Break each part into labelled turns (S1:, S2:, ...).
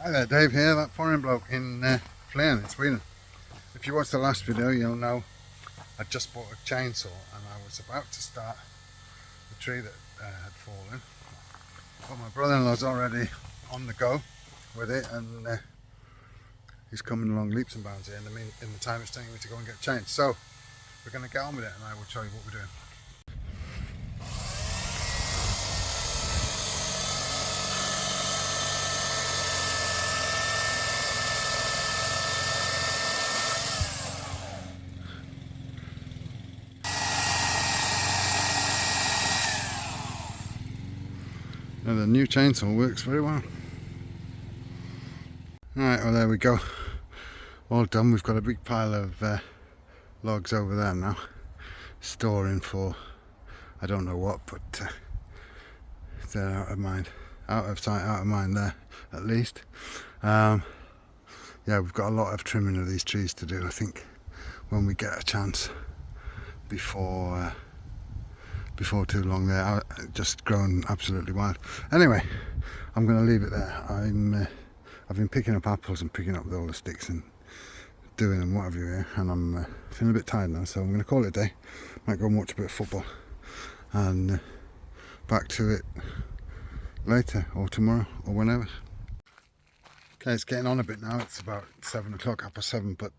S1: Hi there, Dave here, that foreign bloke in Flen in Sweden. If you watched the last video, you'll know I just bought a chainsaw and I was about to start the tree that had fallen. But my brother-in-law's already on the go with it, and he's coming along leaps and bounds here in the time it's taking me to go and get changed. So we're going to get on with it and I will show you what we're doing. Now the new chainsaw works very well. Right, well there we go. All done. We've got a big pile of logs over there now, storing for I don't know what, but they're out of mind, out of sight, out of mind there at least. Yeah, we've got a lot of trimming of these trees to do, I think, when we get a chance before too long. They're just grown absolutely wild. Anyway, I'm going to leave it there. I've been picking up apples and picking up all the sticks and doing them, what have you here, and I'm feeling a bit tired now, so I'm going to call it a day. Might go and watch a bit of football and back to it later or tomorrow or whenever. Okay, it's getting on a bit now. It's about 7 o'clock, 7:30, but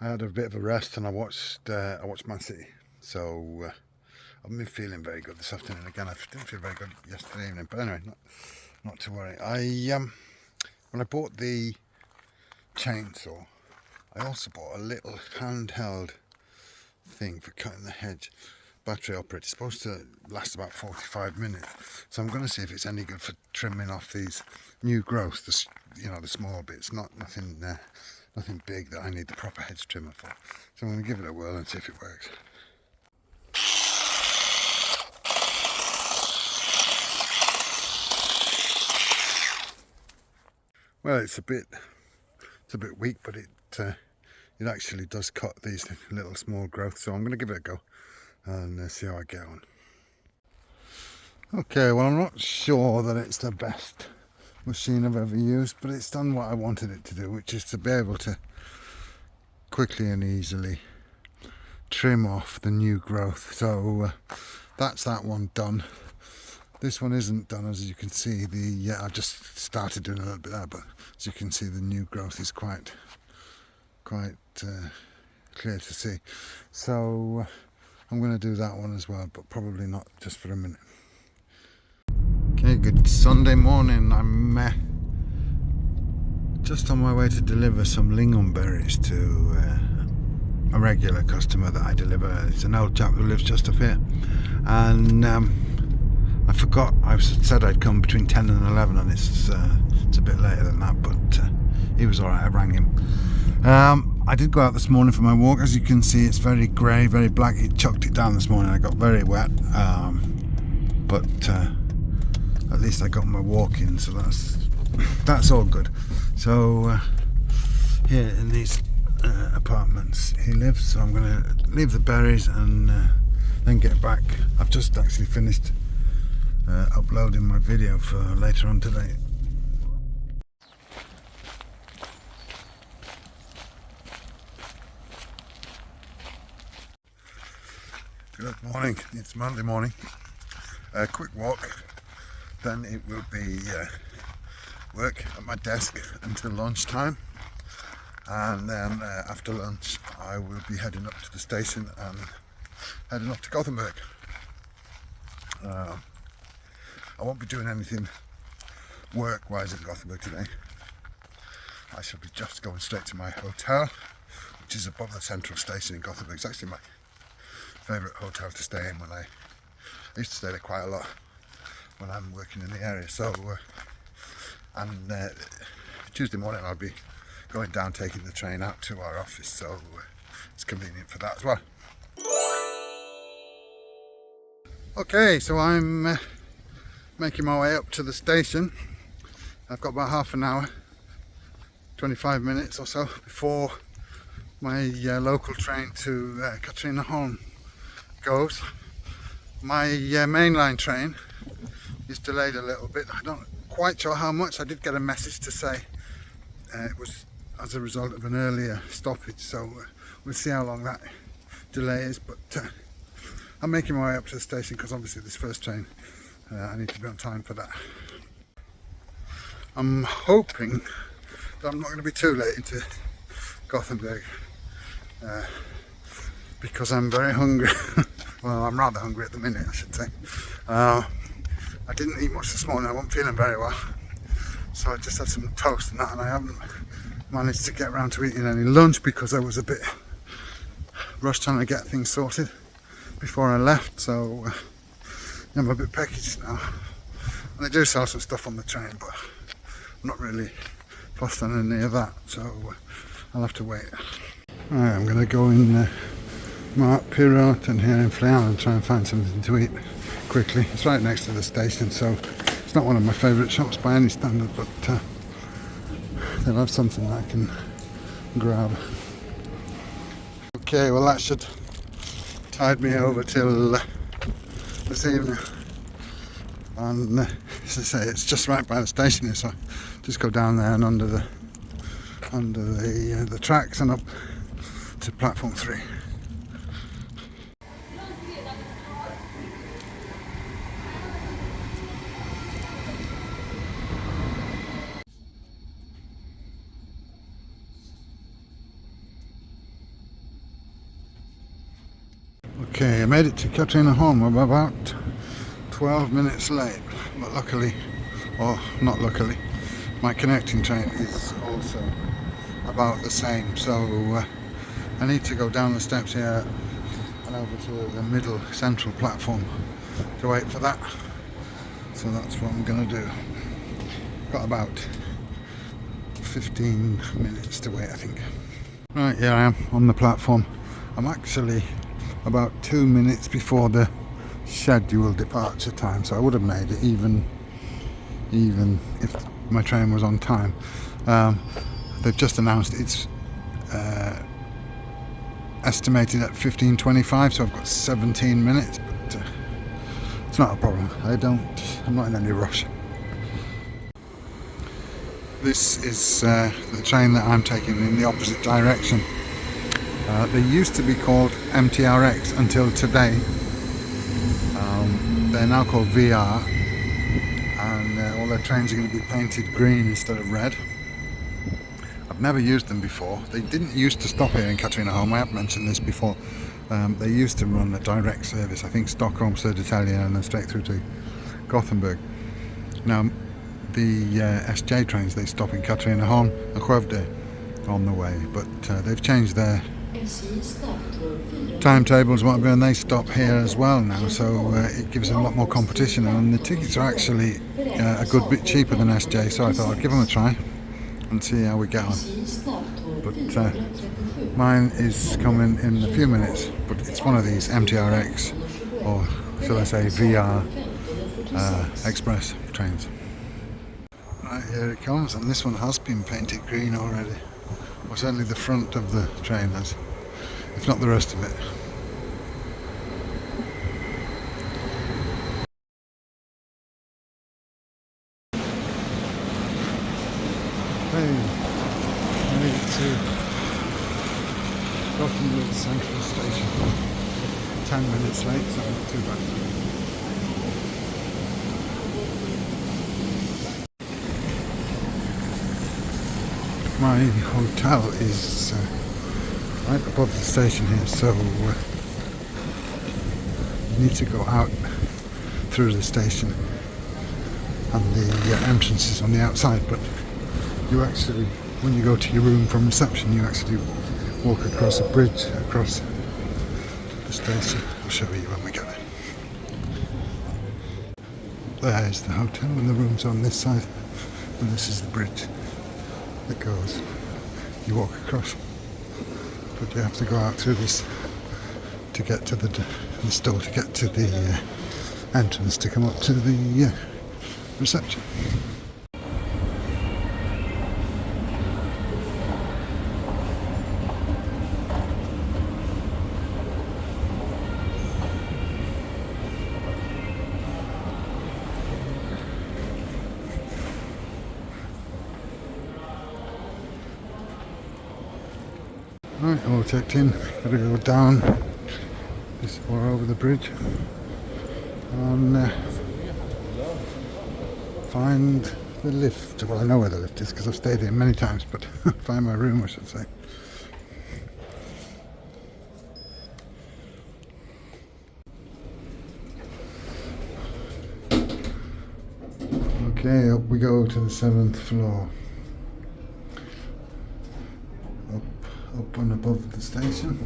S1: I had a bit of a rest and I watched Man City, so I've been feeling very good this afternoon. Again, I didn't feel very good yesterday evening, but anyway, not to worry. When I bought the chainsaw, I also bought a little handheld thing for cutting the hedge, battery operated. It's supposed to last about 45 minutes, so I'm going to see if it's any good for trimming off these new growth, the small bits, nothing big that I need the proper hedge trimmer for. So I'm going to give it a whirl and see if it works. Well, it's a bit weak, but it actually does cut these little small growths, so I'm going to give it a go and see how I get on. Okay, well, I'm not sure that it's the best machine I've ever used, but it's done what I wanted it to do, which is to be able to quickly and easily trim off the new growth. So that's that one done. This one isn't done, as you can see. I just started doing a little bit there, but as you can see, the new growth is quite clear to see. So I'm going to do that one as well, but probably not just for a minute. Okay, good Sunday morning. I'm just on my way to deliver some lingonberries to a regular customer that I deliver. It's an old chap who lives just up here, and I forgot, I said I'd come between 10 and 11, and it's a bit later than that, but he was alright. I rang him. I did go out this morning for my walk. As you can see, it's very grey, very black. He chucked it down this morning. I got very wet, but at least I got my walk in, so that's all good. So here in these apartments he lives, so I'm going to leave the berries and then get back. I've just actually finished uploading my video for later on today. Good morning, it's Monday morning. A quick walk, then it will be work at my desk until lunchtime, and then after lunch I will be heading up to the station and heading up to Gothenburg. I won't be doing anything work-wise in Gothenburg today. I shall be just going straight to my hotel, which is above the central station in Gothenburg. It's actually my favourite hotel to stay in. I used to stay there quite a lot when I'm working in the area. So, Tuesday morning I'll be going down, taking the train out to our office, so it's convenient for that as well. Okay, so I'm making my way up to the station. I've got about half an hour, 25 minutes or so before my local train to Katrineholm goes. My mainline train is delayed a little bit. I don't quite sure how much. I did get a message to say it was as a result of an earlier stoppage, so we'll see how long that delay is, but I'm making my way up to the station because obviously this first train I need to be on time for that. I'm hoping that I'm not going to be too late into Gothenburg because I'm very hungry. Well, I'm rather hungry at the minute, I should say. I didn't eat much this morning. I wasn't feeling very well, so I just had some toast and that, and I haven't managed to get around to eating any lunch because I was a bit rushed trying to get things sorted before I left, so I'm a bit peckish now. And they do sell some stuff on the train, but I'm not really fussed on any of that, so I'll have to wait. Right, I'm going to go in Mark Pirot here in Flea and try and find something to eat quickly. It's right next to the station, so it's not one of my favourite shops by any standard, but they'll have something that I can grab. Okay, well that should tide me over till this evening. And as I say, it's just right by the station here, so just go down there and under the tracks and up to platform 3. Okay, I made it to Katrineholm. I'm about 12 minutes late, but luckily, or not luckily, my connecting train is also about the same, so I need to go down the steps here and over to the middle central platform to wait for that. So that's what I'm going to do. Got about 15 minutes to wait, I think. Right, here I am on the platform. I'm actually about 2 minutes before the scheduled departure time, so I would have made it even if my train was on time. They've just announced it's estimated at 15:25, so I've got 17 minutes, but it's not a problem. I'm not in any rush. This is the train that I'm taking in the opposite direction. They used to be called MTRX until today. They're now called VR, and all their trains are going to be painted green instead of red. I've never used them before. They didn't used to stop here in Katrineholm. I have mentioned this before. They used to run a direct service, I think Stockholm, Södertälje, and then straight through to Gothenburg. Now, the SJ trains, they stop in Katrineholm and Skövde on the way, but they've changed their timetables, whatever, and they stop here as well now, so it gives them a lot more competition, and the tickets are actually a good bit cheaper than SJ, so I thought I'd give them a try and see how we get on. But mine is coming in a few minutes, but it's one of these MTRX, or shall I say VR express trains. Right, here it comes, and this one has been painted green already, or certainly the front of the train has, if not the rest of it. Hey, made it to Gothenburg Central Station. 10 minutes late, so not too bad. My hotel is right above the station here, so you need to go out through the station, and the entrance is on the outside, but you actually, when you go to your room from reception, you actually walk across a bridge across the station. I'll show you when we get there. There's the hotel, and the room's on this side, and this is the bridge that goes. You walk across, but you have to go out through this to get to the store, to get to the entrance, to come up to the reception. Right, all checked in. Gotta go down this or over the bridge and find the lift. Well, I know where the lift is because I've stayed here many times, but find my room, I should say. Okay, up we go to the 7th floor. Up and above the station.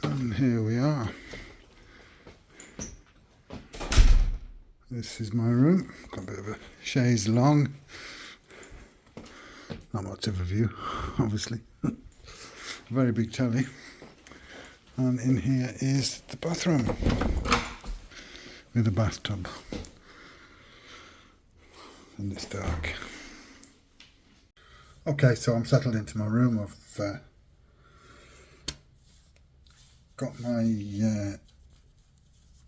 S1: And here we are. This is my room. Got a bit of a chaise longue. Not much of a view, obviously. Very big telly. And in here is the bathroom with a bathtub. And it's dark. Okay, so I'm settled into my room. I've got my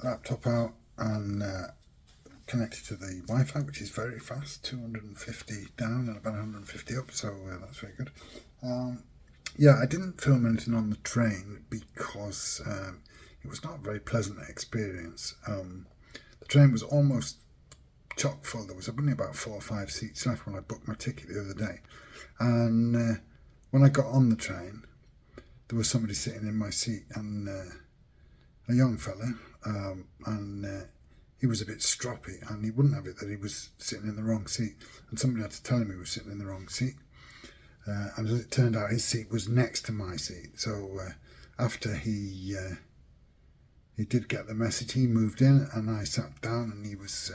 S1: laptop out and connected to the Wi-Fi, which is very fast, 250 down and about 150 up, so that's very good. Yeah, I didn't film anything on the train because it was not a very pleasant experience. The train was almost chock full. There was only about 4 or 5 seats left when I booked my ticket the other day, and when I got on the train there was somebody sitting in my seat, and a young fella, and he was a bit stroppy, and he wouldn't have it that he was sitting in the wrong seat, and somebody had to tell him he was sitting in the wrong seat. And as it turned out, his seat was next to my seat. So after he did get the message, he moved in, and I sat down, and he was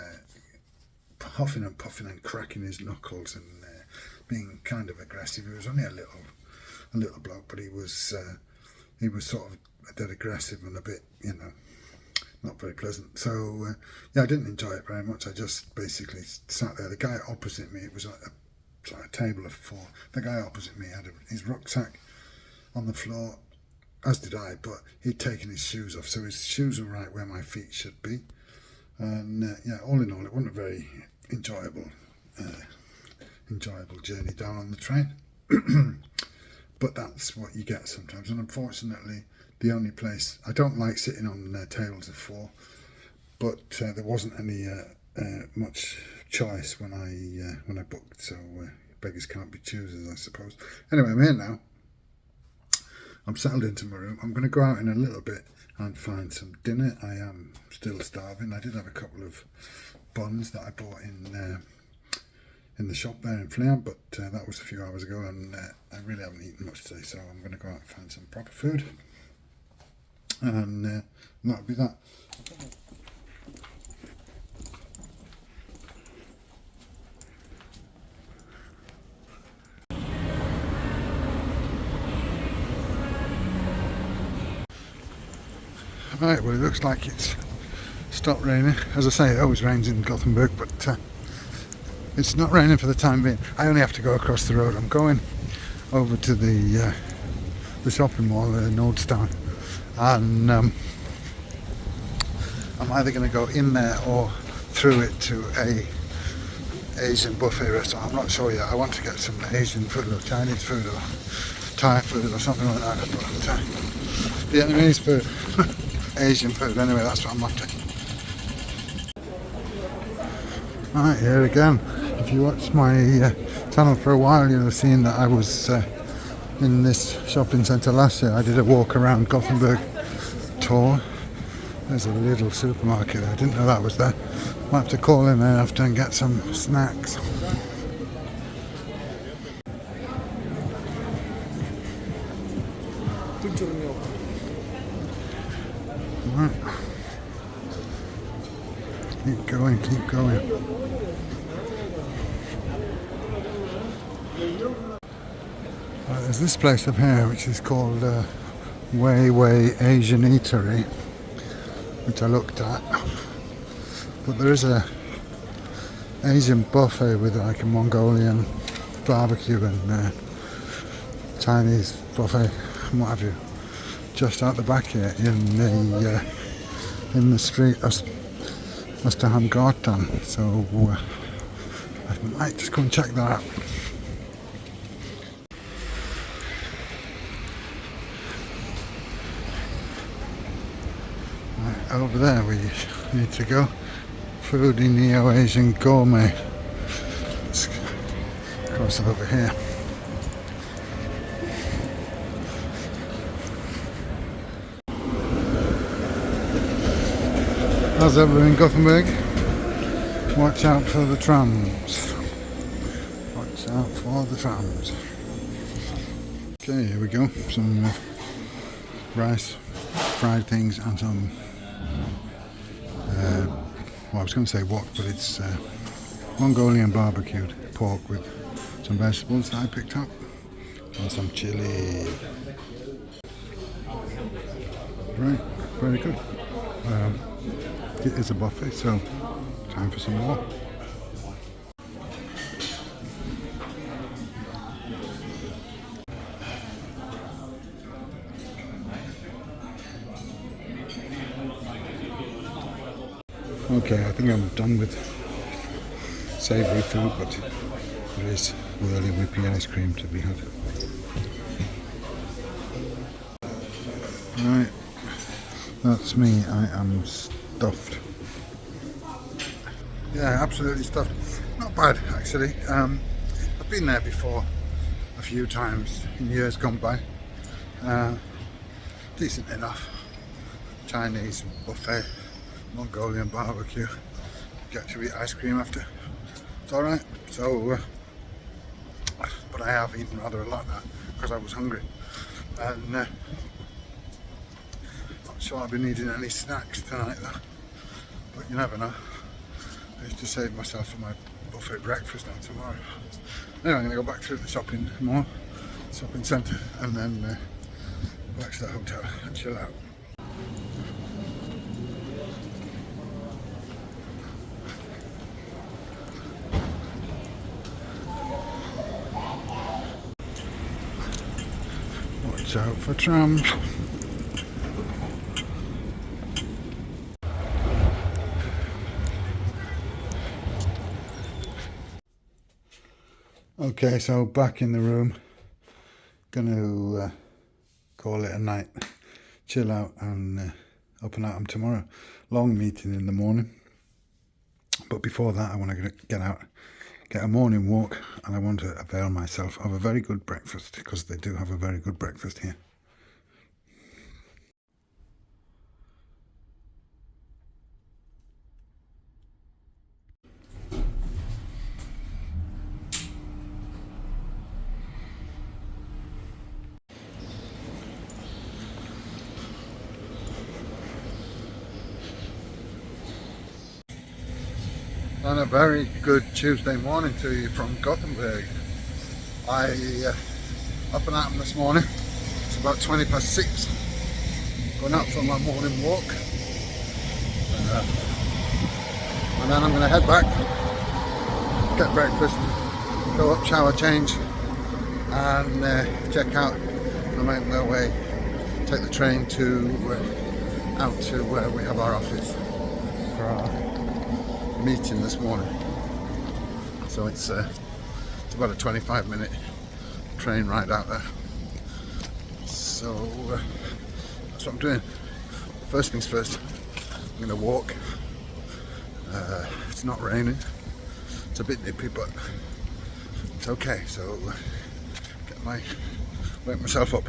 S1: huffing and puffing and cracking his knuckles and being kind of aggressive. He was only a little bloke, but he was sort of dead aggressive and a bit, not very pleasant. So yeah, I didn't enjoy it very much. I just basically sat there. The guy opposite me, it was a table of 4. The guy opposite me had his rucksack on the floor, as did I, but he'd taken his shoes off, so his shoes were right where my feet should be. And yeah, all in all, it wasn't a very enjoyable journey down on the train. But that's what you get sometimes, and unfortunately the only place, I don't like sitting on tables of 4, but there wasn't any much choice when I booked, so beggars can't be choosers, I suppose. Anyway, I'm here now. I'm settled into my room. I'm going to go out in a little bit and find some dinner. I am still starving. I did have a couple of buns that I bought in the shop there in Fleam, but that was a few hours ago, and I really haven't eaten much today, so I'm going to go out and find some proper food, and that'll be that. Right, well, it looks like it's stopped raining. As I say, it always rains in Gothenburg, but it's not raining for the time being. I only have to go across the road. I'm going over to the shopping mall, Nordstown, and I'm either going to go in there or through it to a Asian buffet restaurant. I'm not sure yet. I want to get some Asian food or Chinese food or Thai food or something like that. But Vietnamese food, Asian food. Anyway, that's what I'm after. Right, here again. If you watched my channel for a while, you'll have seen that I was in this shopping centre last year. I did a walk around Gothenburg tour. There's a little supermarket there. I didn't know that was there. Might have to call in there after and get some snacks. Right. Keep going, keep going. There's this place up here which is called Wei Wei Asian Eatery, which I looked at. But there is a Asian buffet with like a Mongolian barbecue and Chinese buffet and what have you, just out the back here in the street Österhamn Gatan. So I might just go and check that out. Right, over there we need to go. Foodie Neo-Asian Gourmet. Let's cross over here. As ever in Gothenburg, watch out for the trams. Watch out for the trams. Okay, here we go. Some rice, fried things, and some. Well, I was going to say wok, but it's Mongolian barbecued pork with some vegetables that I picked up and some chili. Right, very good. It is a buffet, so time for some more. Okay, I think I'm done with savoury food, but there is really whippy ice cream to be had. Right, that's me. I am stuffed. Yeah, absolutely stuffed. Not bad, actually. I've been there before a few times in years gone by. Decent enough. Chinese buffet, Mongolian barbecue. Get to eat ice cream after. It's alright. So, but I have eaten rather a lot now because I was hungry. And not sure I'll be needing any snacks tonight though. But you never know. I used to save myself for my buffet breakfast now tomorrow. Anyway, I'm going to go back through the shopping centre, and then back to the hotel and chill out. Watch out for trams. Okay, so back in the room. Gonna call it a night. Chill out and up and at 'em tomorrow. Long meeting in the morning. But before that I want to get out, get a morning walk, and I want to avail myself of a very good breakfast, because they do have a very good breakfast here. And a very good Tuesday morning to you from Gothenburg. I up and at 'em this morning. It's about 6:20. Going out for my morning walk, and then I'm going to head back, get breakfast, go up, shower, change, and check out. I make my way, take the train to out to where we have our office for our meeting this morning. So it's about a 25-minute train ride out there. So that's what I'm doing. First things first, I'm going to walk. It's not raining. It's a bit nippy, but it's okay. So wake myself up.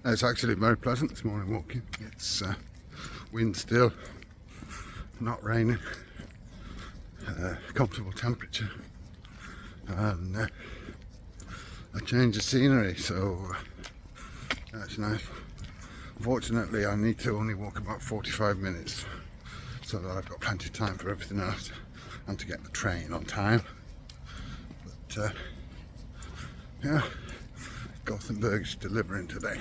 S1: It's actually very pleasant this morning walking. It's wind still, not raining, comfortable temperature, and a change of scenery, so that's nice. Unfortunately, I need to only walk about 45 minutes so that I've got plenty of time for everything else and to get the train on time. But yeah, Gothenburg's delivering today.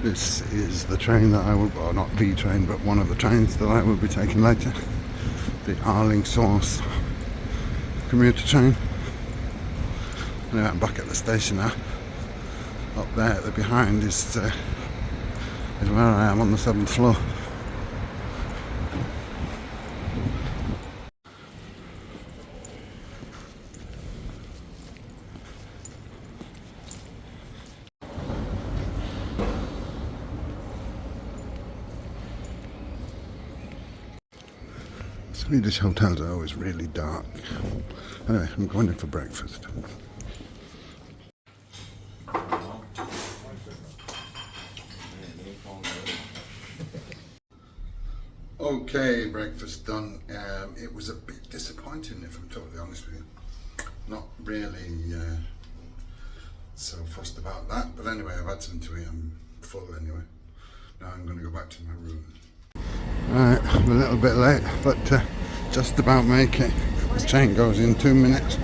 S1: This is the train that I will, well, not the train, but one of the trains that I will be taking later. The Arlingsås commuter train. Anyway, I'm back at the station now. Up there at the behind is where I am on the 7th floor. Swedish hotels are always really dark. Anyway, I'm going in for breakfast. Okay, breakfast done. It was a bit disappointing, if I'm totally honest with you. Not really so fussed about that, but anyway, I've had something to eat. I'm full anyway. Now I'm going to go back to my room. Right, I'm a little bit late, but just about make it. This train goes in 2 minutes.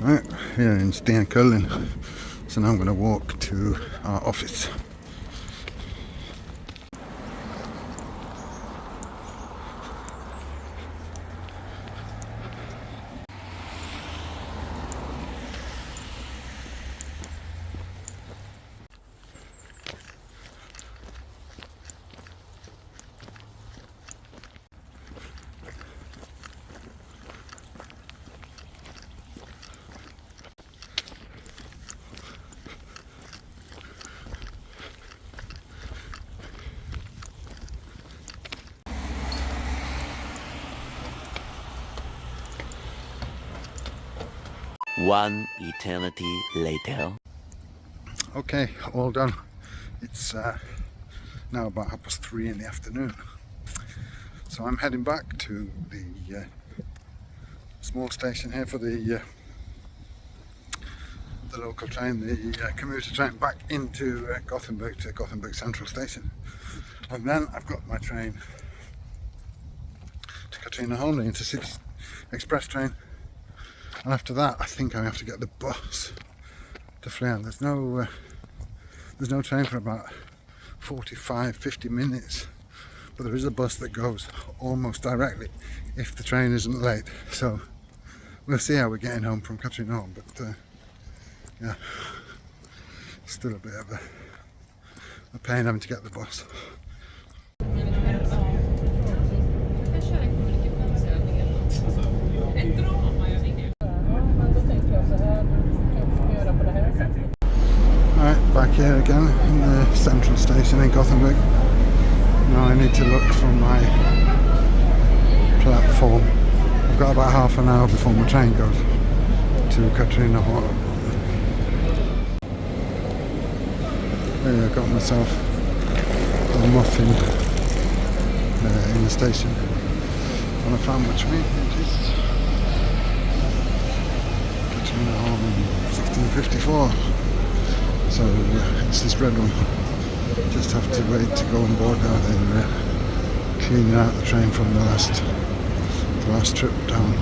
S1: Right, here in Stenkullen. So now I'm going to walk to our office.
S2: One eternity later.
S1: Okay, all done. It's now about 3:30 in the afternoon. So I'm heading back to the small station here for the local train, the commuter train back into Gothenburg, to Gothenburg Central Station. And then I've got my train to Katrineholm, the Intercity Express train. And after that, I think I have to get the bus to Flen. There's no train for about 45-50 minutes, but there is a bus that goes almost directly if the train isn't late. So we'll see how we're getting home from Katrineholm, but yeah, still a bit of a pain having to get the bus. Alright, back here again in the central station in Gothenburg. Now I need to look for my platform. I've got about half an hour before my train goes to Katrineholm. There, I got myself a muffin in the station, and I found my train. It is Katrineholm 1654. So it's this red one. Just have to wait to go on board now. Then cleaning out the train from the last trip down.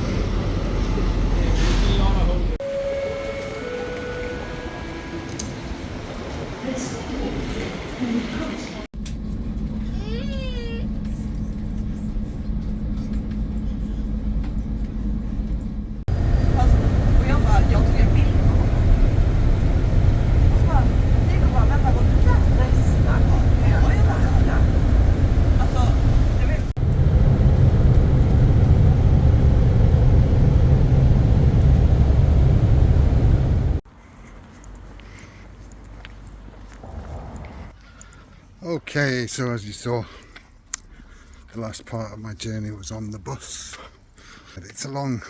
S1: Okay, so as you saw, the last part of my journey was on the bus. It's a long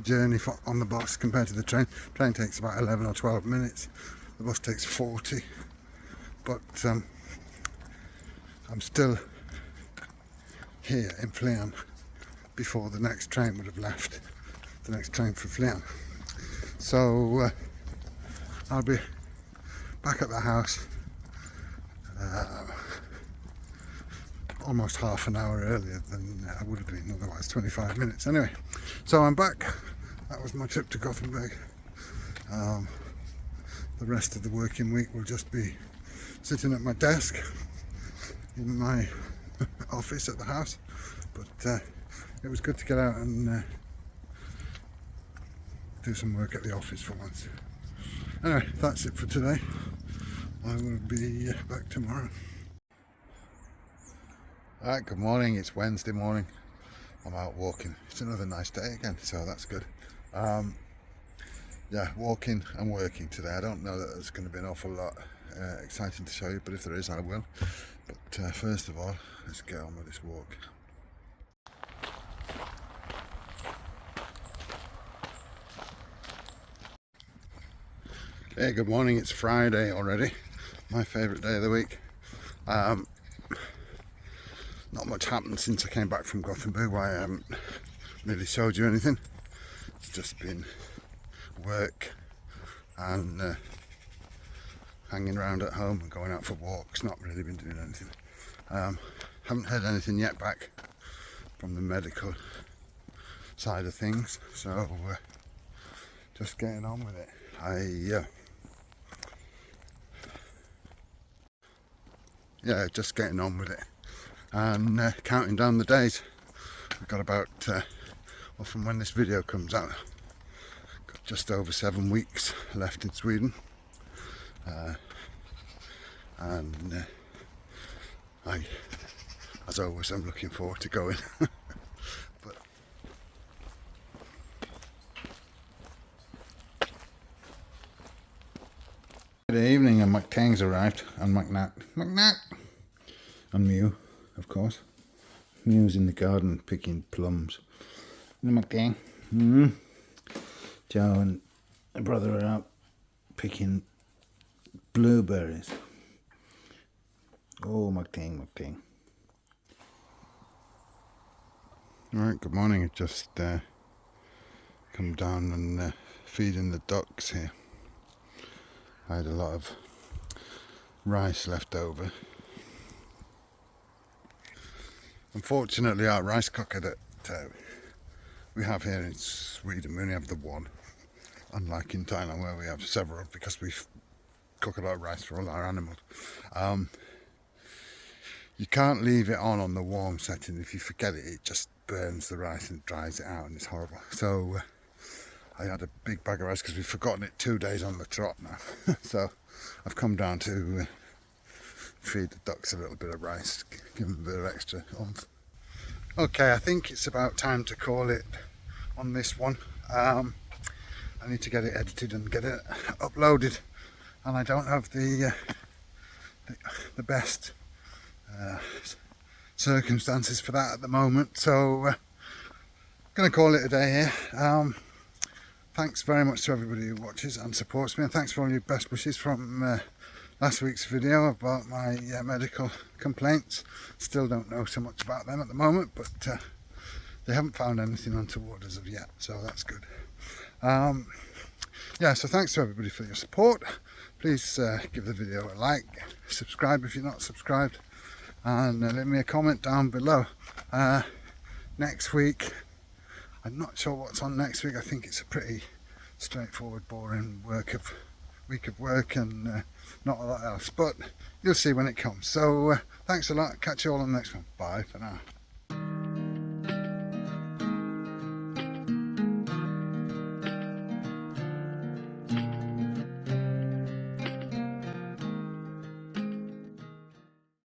S1: journey on the bus compared to the train. The train takes about 11 or 12 minutes. The bus takes 40. But I'm still here in Flean before the next train would have left. The next train for Flean. So I'll be back at the house almost half an hour earlier than I would have been otherwise, 25 minutes. Anyway, so I'm back. That was my trip to Gothenburg. The rest of the working week will just be sitting at my desk in my office at the house, but it was good to get out and do some work at the office for once. Anyway, that's it for today. I will be back tomorrow. Alright, good morning. It's Wednesday morning. I'm out walking. It's another nice day again, so that's good. Yeah, walking and working today. I don't know that there's going to be an awful lot exciting to show you, but if there is, I will. But first of all, let's get on with this walk. Hey, good morning. It's Friday already. My favourite day of the week. Not much happened since I came back from Gothenburg. Why I haven't really showed you anything. It's just been work and hanging around at home and going out for walks. Not really been doing anything. Haven't heard anything yet back from the medical side of things. So just getting on with it. Yeah, just getting on with it and counting down the days. We've got about, well, from when this video comes out, got just over 7 weeks left in Sweden, and as always, I'm looking forward to going. But good evening, and McTang's arrived, and McNat, and Mew, of course. Mew's in the garden picking plums. McTang. Joe and my brother are out picking blueberries. Oh, McTang. Alright, good morning. I just come down and feeding the ducks here. I had a lot of rice left over. Unfortunately, our rice cooker that we have here in Sweden, we only have the one, unlike in Thailand where we have several, because we cook a lot of rice for all our animals. You can't leave it on the warm setting. If you forget it, it just burns the rice and dries it out, and it's horrible. So I had a big bag of rice because we've forgotten it 2 days on the trot now. So I've come down to feed the ducks a little bit of rice, give them a bit of extra oomph. Okay, I think it's about time to call it on this one. I need to get it edited and get it uploaded, and I don't have the best circumstances for that at the moment, so I'm going to call it a day here. Thanks very much to everybody who watches and supports me, and thanks for all your best wishes from last week's video about my medical complaints. Still don't know so much about them at the moment, but they haven't found anything untoward as of yet, so that's good. Yeah, so thanks to everybody for your support. Please give the video a like, subscribe if you're not subscribed, and leave me a comment down below. Next week, I'm not sure what's on next week. I think it's a pretty straightforward, boring week of work and not a lot else, but you'll see when it comes. So thanks a lot, catch you all on the next one. Bye for now.